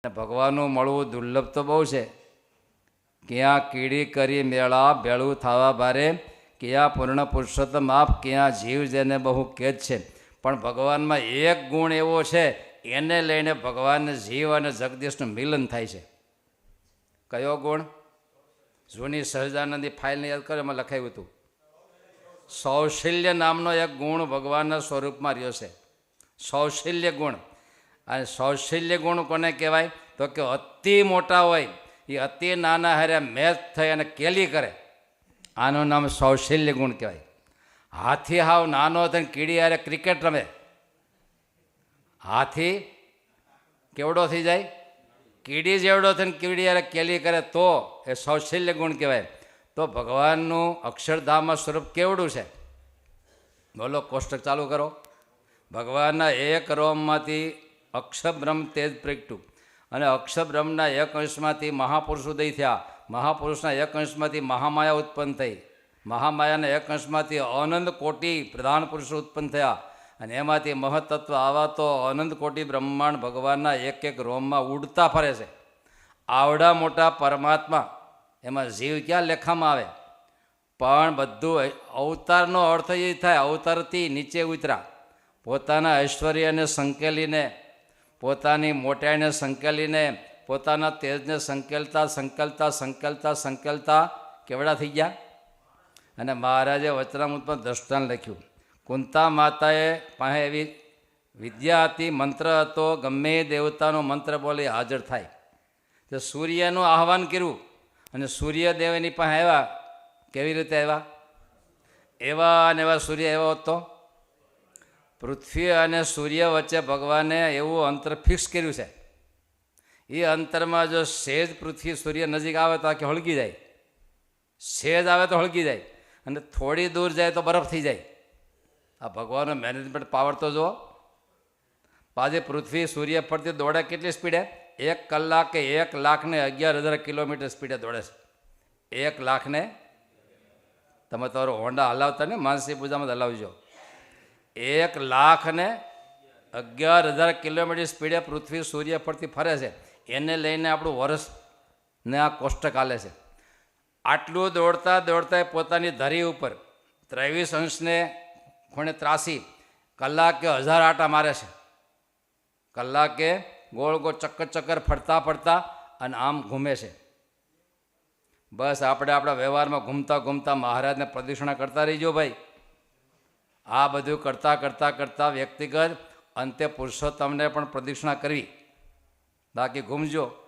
ભગવાનનું મળવું દુર્લભ તો બહુ છે. ક્યાં કીડી કરી મેળા ભેળું થવા ભારે, ક્યાં પૂર્ણ પુરુષોત્તમ આપ, ક્યાં જીવ જેને બહુ કેદ છે. પણ ભગવાનમાં એક ગુણ એવો છે, એને લઈને ભગવાન જીવ અને જગદીશનું મિલન થાય છે. કયો ગુણ? જૂની સહજાનંદી ફાઇલને યાદ કરો, એમાં લખાયું હતું સૌશલ્ય નામનો એક ગુણ ભગવાનના સ્વરૂપમાં રહ્યો છે. સૌશલ્ય ગુણ. અને સૌશલ્ય ગુણ કોને કહેવાય? તો કે અતિ મોટા હોય એ અતિ નાના હારે મેચ થઈ અને કેલી કરે, આનું નામ સૌશલ્ય ગુણ કહેવાય. હાથી હાવ નાનો થઈને કીડી હારે ક્રિકેટ રમે, હાથી કેવડો થઈ જાય? કીડી જેવડો થઈને કીડી હારે કેલી કરે તો એ સૌશલ્ય ગુણ કહેવાય. તો ભગવાનનું અક્ષરધામમાં સ્વરૂપ કેવડું છે બોલો? કોષ્ટક ચાલુ કરો. ભગવાનના એક રોમમાંથી અક્ષરબ્રહ્મ તેજ પ્રગટ્યું, અને અક્ષરબ્રહ્મના એક અંશમાંથી મહાપુરુષ ઉદય થયા, મહાપુરુષના એક અંશમાંથી મહામાયા ઉત્પન્ન થઈ, મહામાયાના એક અંશમાંથી અનંત કોટી પ્રધાન પુરુષો ઉત્પન્ન થયા, અને એમાંથી મહત્તત્વ આવા તો અનંત કોટી બ્રહ્માંડ ભગવાનના એક એક રોમમાં ઉડતા ફરે છે. આવડા મોટા પરમાત્મા, એમાં જીવ ક્યાં લેખામાં આવે? પણ બધું અવતારનો અર્થ એ થાય, અવતારથી નીચે ઉતરા, પોતાના ઐશ્વર્યને સંકેલીને, પોતાની મોટાઈને સંકેલીને, પોતાના તેજને સંકેલતા સંકેલતા સંકેલતા સંકેલતા કેવડા થઈ ગયા. અને મહારાજે વચનામૃતમાં દ્રષ્ટાંત લખ્યું. કુંતા માતાએ પાસે એવી વિદ્યા હતી, મંત્ર હતો, ગમે દેવતાનો મંત્ર બોલી હાજર થાય. તો સૂર્યનું આહવાન કર્યું અને સૂર્યદેવ એની પાસે આવ્યા. કેવી રીતે આવ્યા? એવા અને એવા સૂર્ય એવો હતો. પૃથ્વી અને સૂર્ય વચ્ચે ભગવાને એવું અંતર ફિક્સ કર્યું છે. એ અંતરમાં જો સેજ પૃથ્વી સૂર્ય નજીક આવે તો આખી હળગી જાય, સેજ આવે તો હળગી જાય, અને થોડી દૂર જાય તો બરફ થઈ જાય. આ ભગવાનનો મેનેજમેન્ટ પાવર તો જુઓ. પાછી પૃથ્વી સૂર્ય ફરતી દોડે કેટલી સ્પીડે? 1 કલાકે 1,11,000 કિલોમીટર સ્પીડે દોડે છે. 1,00,000 તમે તમારો હોન્ડા હલાવતા ને માનસી પૂજામાં હલાવજો. 1,11,000 કિલોમીટર સ્પીડે પૃથ્વી સૂર્ય પરથી ફરે છે. એને લઈને આપણું વર્ષને આ કોષ્ટક હાલે છે. આટલું દોડતા દોડતા પોતાની ધરી ઉપર 23 અંશને ખૂણે ત્રાસી કલાકે 1000 આટા મારે છે. કલાકે ગોળ ગોળ ચક્કર ચક્કર ફરતા ફરતા અને આમ ઘૂમે છે. બસ આપણે આપણા વ્યવહારમાં ઘૂમતા ઘૂમતા મહારાજને પ્રદક્ષિણા કરતા રહીજો ભાઈ. આ બધું કરતાં કરતાં કરતાં વ્યક્તિગત અંતે પુરુષોત્તમને પણ પ્રદક્ષિણા કરવી. બાકી ઘૂમજો.